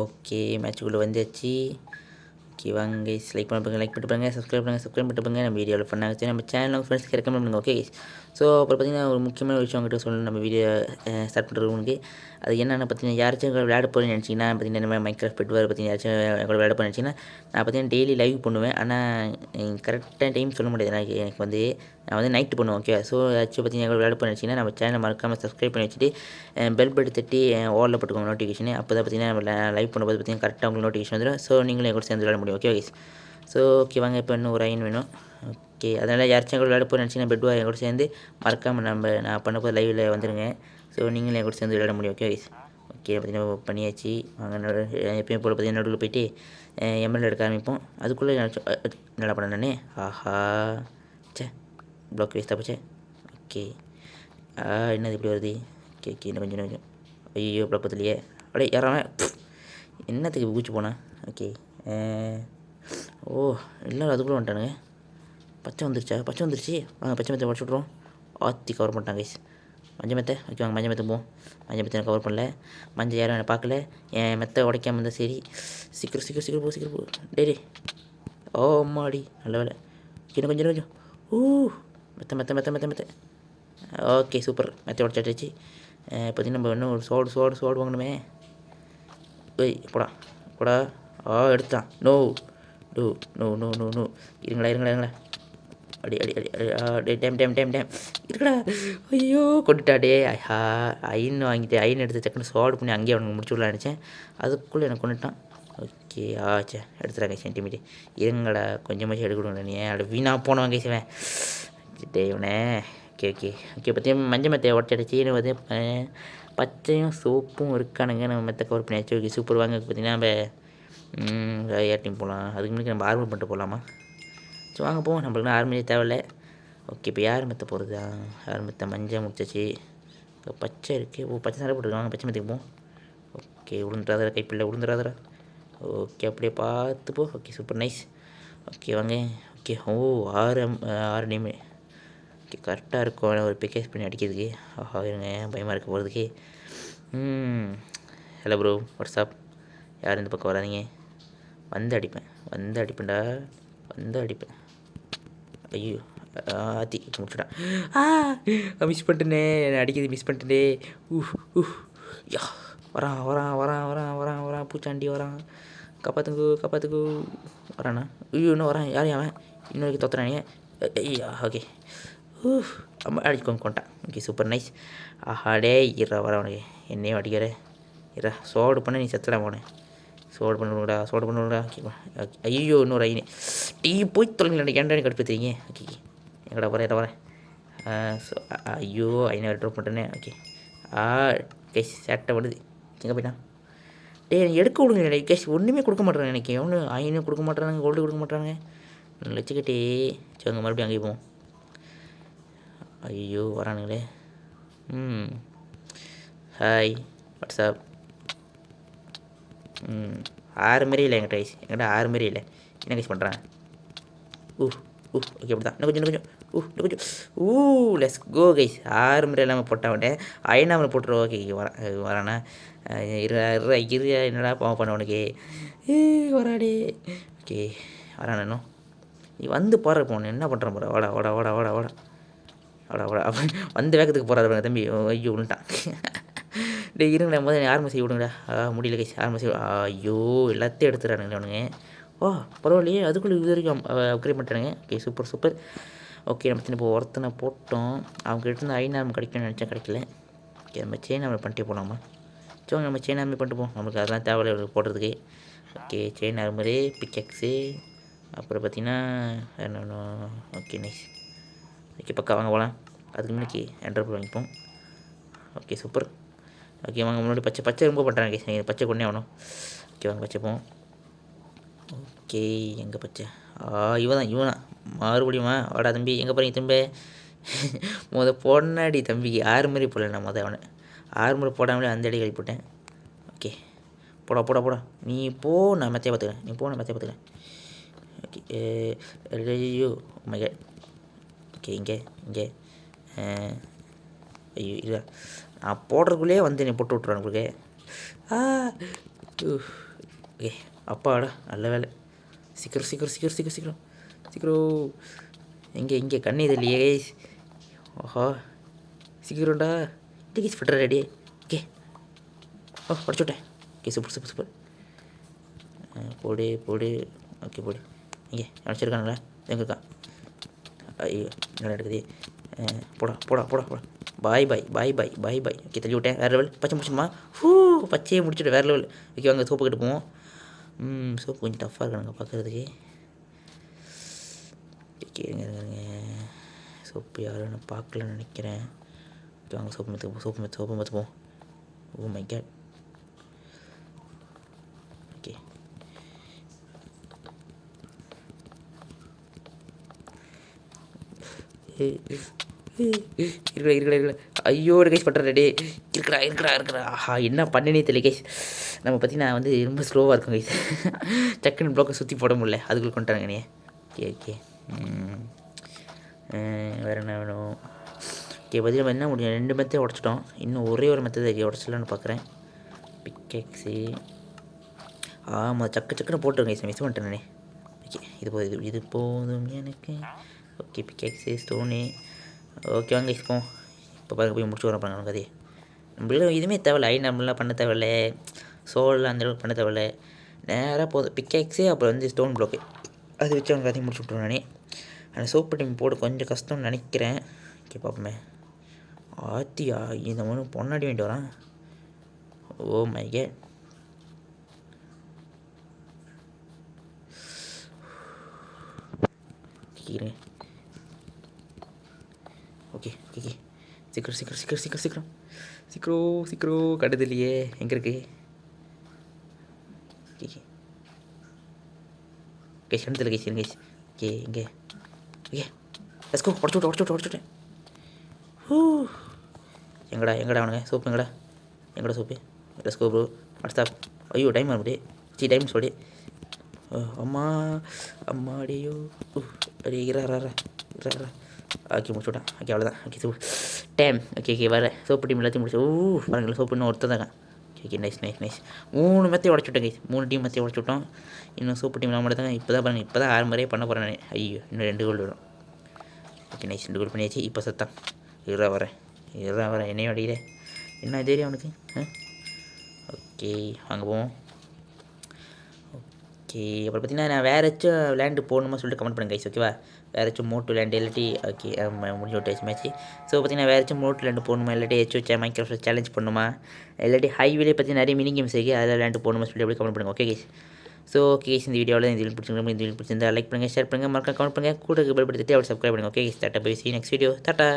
Okay மேட்ச்சுக்குள்ளே வந்தாச்சு. Okay வாங்க guys, like பண்ணிட்டு பாருங்க, சப்ஸ்கிரைப் பண்ணிட்டு பாருங்க. நம்ம வீடியோவில் பண்ணாச்சு, நம்ம சேனல் ஃப்ரெண்ட்ஸ்க்கு ரெக்கமெண்ட் பண்ணுங்க. Okay guys. ஸோ அப்புறம் பார்த்தீங்கன்னா ஒரு முக்கியமான விஷயம் உங்கள்கிட்ட சொல்லணும். நம்ம வீடியோ ஸ்டார்ட் பண்ணுறவங்களுக்கு அது என்னென்னு பார்த்தீங்கன்னா, யாராச்சும் விளையாட போகிறேன்னு நினச்சிங்கன்னா பார்த்தீங்கன்னா, இந்த மாதிரி மைக்ராஃப்ட் பெட் வேறு பார்த்தீங்கன்னா யாராச்சும் கூட விளையாட போகிறேன்னு நினச்சிங்கன்னா, நான் பார்த்தீங்கன்னா டெய்லி லைவ் பண்ணுவேன். ஆனால் கரெக்டான டைம் சொல்ல முடியாது. எனக்கு வந்து நான் வந்து நைட்டு பண்ணுவேன். ஓகே. ஸோ ஏதாச்சும் பார்த்தீங்கன்னா கூட விளையாட போகிறேன்னு நினச்சிங்கன்னா, நம்ம சேனல் மறக்காமல் சப்ஸ்கிரைப் பண்ணி வச்சுட்டு பெல் பட்டு தட்டி ஓலில் போட்டுக்கோங்க நோட்டிஃபிகேஷன். அப்போ தான் பார்த்தீங்கன்னா நம்ம லைவ் பண்ணும்போது பார்த்தீங்கன்னா கரெக்டாக உங்களுக்கு நோட்டிஃபிகேஷன் வந்துடும். ஸோ நீங்களும் என் கூட சேர்ந்து விளையாட முடியும். Okay guys. ஸோ ஓகே வாங்க, இப்போ இன்னும் ஒரு ஐன் வேணும். ஓகே, அதனால் யாராச்சும் கூட விளையாட போகிறேன்னு நினச்சிங்கன்னா பெட் என் கூட சேர்ந்து மறக்காமல் நான் பண்ண போது லைவில் வந்துடுங்க. ஸோ நீங்களும் என் கூட சேர்ந்து விளையாட முடியும். Okay guys. ஓகே பார்த்தீங்கன்னா பண்ணியாச்சு. வாங்க எப்பயும் போல் பார்த்தீங்கன்னா நடுவில் போயிட்டு எம்எல்ஏ எடுக்க ஆரம்பிப்போம். அதுக்குள்ளே நல்லா பண்ணேன் நான். ஆஹா சே, ப்ளாக் வேஸ்ட்டாக போச்சே. ஓகே என்னது இப்படி வருது? ஓகே ஓகே, இன்னும் கொஞ்சம் ஐயோ ப்ளாக் பத்தலையே. அப்படியே யாராவன் என்னத்துக்கு பூச்சி போனேன். ஓகே ஓ இல்லை, அதுக்குள்ளே வந்துட்டானுங்க. பச்சை வந்துருச்சு. வாங்க பச்சை மெத்தை உடச்சு விட்ருவோம். ஆற்றி கவர் பண்ணிட்டாங்க கைஸ். மஞ்சள் மெத்தை ஓகே வாங்க, மஞ்சள் மெத்தை போவோம். மஞ்சள் மெத்தை கவர் பண்ணல. மஞ்சள் யாரும் என்னை பார்க்கல. என் மெத்தை உடைக்காமல் இருந்தால் சரி. சீக்கிரம் போ டேரி. ஓ அம்மாடி, நல்ல வேலை. இன்னும் கொஞ்சம் ஊ மெத்தை. ஓகே சூப்பர், மெத்தை உடச்சாச்சு. பார்த்தீங்கன்னா நம்ம இன்னும் ஒரு சோடு வாங்கணுமே. ஏய் போடா எடுத்தான். நோ டூ நோ நோ நோ நோ இருங்களா. அடி டேம் இருக்குடா. ஐயோ கொண்டுட்டா டே. ஐன் வாங்கிட்டு ஐன் எடுத்து டக்குன்னு சோடு பண்ணி அங்கேயே அவனுக்கு முடிச்சு விடலாம் நினச்சேன். அதுக்குள்ளே எனக்கு கொண்டுட்டான். ஓகே ஆச்சே, எடுத்துறாங்க சென்டிமீட்டர். இருங்கடா கொஞ்சமாச்சும் எடுக்கணும். நீ அப்படி வீணாக போனவங்க செய்வேன் டே இவனே. ஓகே பார்த்தீங்கன்னா மஞ்சள் மெத்தையை உடச்சிடுச்சு. வந்து பச்சையும் சோப்பும் இருக்கானுங்க. நம்ம மெத்தை கவர் பண்ணியாச்சு. Okay super. வாங்க பார்த்தீங்கன்னா நம்ம ஏர்டீம் போகலாம். அதுக்கு முன்னாடி நம்ம ஆர்வம் பண்ணிட்டு போகலாமா? ஸோ வாங்க போவோம். நம்மளுக்குலாம் ஆர்மியே தேவையில்லை. ஓகே இப்போ யார் மெத்தை போகிறது? யார் மெத்தை மஞ்சள் முடிச்சாச்சு. இப்போ பச்சை இருக்குது. ஓ பச்சை சாரை போட்டுருக்காங்க. பச்சை மெத்தைக்கு போவோம். ஓகே விழுந்துடாதரா, கைப்பிள்ளை விழுந்துடாதரா. ஓகே அப்படியே பார்த்து போ. Okay super nice. ஓகே வாங்க. ஓகே ஓ 6 நேமு. ஓகே கரெக்டாக இருக்கும் ஒரு பிக்கேஸ் பண்ணி அடிக்கிறதுக்கு. ஆஹா இருங்க, பயமாக இருக்க போகிறதுக்கு. Hello bro, WhatsApp. யார் இந்த பக்கம் வராதிங்க. வந்து அடிப்பேன்டா. ஐயோ ஆத்தி முடிச்சுட்டான். மிஸ் பண்ணிட்டேனே, அடிக்கிறது மிஸ் பண்ணிட்டேனே. யா வரான் பூச்சாண்டி வரான். காப்பாத்துக்கு வரானா? ஐயோ இன்னும் வரான். யார் அவன்? இன்னொரு தொத்துறானே. ஐயா ஓகே அடிச்சுக்கோங்க கொண்டான். Okay super nice. ஆஹாடே வர உனக்கு என்னையும் அடிக்கிற. சோடு பண்ண நீ செத்தடா போனேன். சோடு பண்ணுடா. ஓகேவா? ஐயோ இன்னொரு ஐனு டீ போய் தொலைங்களா. ஏன்டா கடுப்பேற்றுறீங்க? ஓகே எங்கடா வரேன். ஐயோ ஐநா ட்ராப் பண்ணிட்டேனே. ஓகே கேஸ் சேட்டை வருது. எங்கே போயிட்டான்? எடுக்க விடுங்க கேஸ். ஒன்றுமே கொடுக்க மாட்டேறாங்க. எனக்கு ஒன்றும் ஐநூறு கொடுக்க மாட்டேறாங்க, கோல்டு கொடுக்க மாட்டேறாங்க. லட்சக்கிட்டே சோங்க மறுபடியும் அங்கேயும் போவோம். ஐயோ வரானுங்களே. Hi what's up. 6 மாரி இல்லை எங்கிட்ட கைஸ். எங்கிட்ட 6 மாரி இல்லை. என்ன கைஸ் பண்ணுறான்? ஓகே அப்படி தான். இன்னும் கொஞ்சம் லெட்ஸ் கோ கைஸ். 6 மாரி இல்லாமல் போட்டாவிட்டே ஐநாமல் போட்டுருவோம். ஓகே வரானா? இரு என்னடா பாவம் பண்ண உனக்கு. வராடே. ஓகே வரானா? இன்னும் நீ வந்து பாரு போன என்ன பண்ணுறான் பாரு. வாடா வந்து வேகத்துக்கு போகிறாரு தம்பி. ஐயோ விழுட்டான். டே இருங்கடா, முதல்ல ஆரம்பி விடுங்கடா. முடியல கைஸ். ஆரம்பி ஐயோ எல்லாத்தையும் எடுத்துறானுங்களே அவனுங்க. பரவாயில்லையே, அதுக்குள்ளே இது வரைக்கும் அப்கிரேட் பண்ணிட்டானுங்க. Okay super. ஓகே நம்ம இப்போ ஒருத்தனை போட்டோம். அவங்க கிட்டேருந்து ஐநார்ம் கிடைக்கும்னு நினச்சா கிடைக்கல. ஓகே நம்ம செயின் ஆர்மி பண்ணிட்டே போகலாமா? சரி நம்ம செயின் ஆர்மி பண்ணிட்டு போவோம். நம்மளுக்கு அதெல்லாம் தேவையில்லை போடுறதுக்கு. ஓகே செயின் ஆர்மரு, பிக்கெக்ஸு, அப்புறம் பார்த்தீங்கன்னா என்னென்ன. Okay nice. ஓகே பக்கா வாங்க போகலாம். அதுக்கு முன்னாடி என்ட்ரபிள் வாங்கிப்போம். Okay super. ஓகே வாங்க முன்னாடி பச்சை ரொம்ப பண்ணுறாங்க. பச்சை கொண்டே ஆகணும். ஓகே வாங்க பச்சை போவோம். ஓகே எங்கே பச்சை? இவன் மறுபடியும் வாடா தம்பி. எங்கே போகிறீங்க திரும்ப? போடனாடி தம்பிக்கு 6 மாதிரி போடல. நான் அவனை 6 முறை போடாமலே அந்த அடி கழி போட்டேன். ஓகே போடா நீ போ. நான் மெத்தையை பார்த்துக்கிறேன். ஓகே ஐயோ மைக. ஓகே இங்கே ஐயோ இல்லை, நான் போடுறதுக்குள்ளேயே வந்து நீ போட்டு விட்ருவேன் உங்களுக்கு. ஓகே அப்பாடா நல்ல வேலை. சீக்கிரம் சீக்கிரம் சீக்கிரம் சீக்கிரம் சீக்கிரம் சீக்கிரம். எங்கே கண்ணு இது இல்லையே கைஸ். ஆஹா சீக்கிரம்டா. Gas fitter ready. ஓகே உடச்சு விட்டேன். Okay super super super. போடு போடு. ஓகே போடு. இங்கே அடிச்சிருக்கானுங்களா எங்கே இருக்கான்? ஐயோ நல்லா எடுக்குது. போடா போடா போடா போடா. பாய் பாய் பாய் பாய் பாய் பாய். ஓகே தள்ளி விட்டேன். வேறு லெவல். பச்சை முடிச்சுமா? பச்சையே முடிச்சுட்டு வேறு லெவல். ஓகே வாங்க சோப்பு கிட்ட போவோம். சோப்பு கொஞ்சம் டஃப்பாக இருக்கானுங்க பார்க்குறதுக்கு. ஓகே இருங்க சோப்பு யாரும் நான் பார்க்கலன்னு நினைக்கிறேன். ஓகே வாங்க சோப்பு மெத்துப்போம். Oh my god. ஓகே இருக்கல. ஐயோ கைஸ் பண்ணுற ரெடி. இருக்கிறா. ஆஹா என்ன பண்ணனே தெரியல கைஸ். நம்ம பார்த்தீங்கன்னா வந்து ரொம்ப ஸ்லோவாக இருக்கும் கைஸ். டக்குன்னு ப்ளாக்கை சுற்றி போட முடியல. அதுக்குள்ளே கொண்டுட்டாங்க நீ. ஓகே வேறு என்ன வேணும்? ஓகே பதில் நம்ம என்ன முடியும்? 2 மெத்தே உடச்சிட்டோம். இன்னும் ஒரே ஒரு மெத்தட் உடச்சிடலான்னு பார்க்குறேன். பிக்கெக்ஸு ஆமாம் சக்குன்னு போட்டுருங்க கைஸ். மிஸ் பண்ணிட்டேன் நானே. ஓகே இது போதும் எனக்கு. Okay pickaxe stone. ஓகே வாங்க கைஸ் போவோம். இப்போ பாருங்க போய் முடிச்சு வரப்பாங்க நமக்கு அதே. நம்மளும் இதுவுமே தேவையில்ல. நம்மளாம் பண்ண தேவையில்ல. சோலில் அந்தளவுக்கு பண்ண தேவையில்ல. நேராக போதும் பிக்கெக்ஸு அப்புறம் வந்து ஸ்டோன் ப்ளாக்கு அது வச்சு அவனுக்கு அதையும் முடிச்சு விட்ருவேன் நானே. அந்த சோப்பு டீம் போட கொஞ்சம் கஷ்டம்னு நினைக்கிறேன். ஓகே பார்ப்போமே. ஆத்தியா இந்த ஒன்று பொன்னாடி வேண்டி வரான். ஓ மை காட். ஓகே சீக்கிரம் கடுது இல்லையே. எங்கே இருக்கு? கேஷ் கண்டுல கேஷ் கேஷ். ஓகே இங்கே ஓகே லெட்ஸ் கோ. உடச்சு விட்டேன். எங்கடா அவனுங்க? சோப்பு எங்கடா soap? Let's go bro. What's up. ஐயோ டைம் ஆகுது. டைம் சொல்லி. அம்மாடியோ அடி இரா. ஓகே முடிச்சு விட்டான். ஓகே அவ்வளோதான். Okay super time. ஓகே வர சோப்பு டீம் எல்லாத்தையும் முடிச்சு. பாருங்களேன் சோப்பு இன்னும் ஒருத்தர் தாங்க. ஓகே நைஸ் 3 மெத்தையும் உடச்சுட்டேன் கைஸ். 3 டீம் மெத்தையும் உடச்சுட்டோம். இன்னும் சூப்பர் டீம் நான் மட்டும் தாங்க. இப்போ தான் பாருங்கள். இப்போ தான் 6 முறையே பண்ண போகிறேன் நான். ஐயோ இன்னும் 2 கோல் விடும். ஓகே நைஸ் 2 கோல் பண்ணியாச்சு. இப்போ சத்தான் இரா வரேன் என்னையும் அடிக்கிறேன். என்ன தெரியும் அவனுக்கு? ஓகே வாங்க போவோம். ஓகே அப்புறம் பார்த்தீங்கன்னா நான் வேறு ஏதாச்சும் விளையாண்டு போகணுமா சொல்லிட்டு கமெண்ட் பண்ணுங்க கைஸ். ஓகேவா வேறு ஏதாச்சும் மோட்டு விளையாண்டு இல்லாட்டி ஓகே முடிஞ்ச விட்டு மேட்ச்சு. ஸோ பார்த்தீங்கன்னா வேறு ஏதாச்சும் மோட்டு விளையாண்டு போகணுமா இல்லாட்டி ஏதாச்சும் மைக்ரோசாஃப்ட் சேலஞ்ச் பண்ணணுமா இல்லாட்டி ஹைவேலே பற்றி நிறைய மினி கேம்ஸ் இருக்குது அதில் விளையாண்டு போகணுமா சொல்லிட்டு எப்படி கமெண்ட் பண்ணுங்கள். Okay guys. So okay guys இந்த வீடியோவில் இந்த வீடியோ பிடிச்சிருந்தா லைக் பண்ணுங்கள், ஷேர் பண்ணுங்கள், மறக்காம கமெண்ட் பண்ணுங்கள், கூட பெல் படுத்திட்டு அவள் சப்ஸ்கிரைப் பண்ணுங்கள். Okay guys tata bye. See next video. Tata.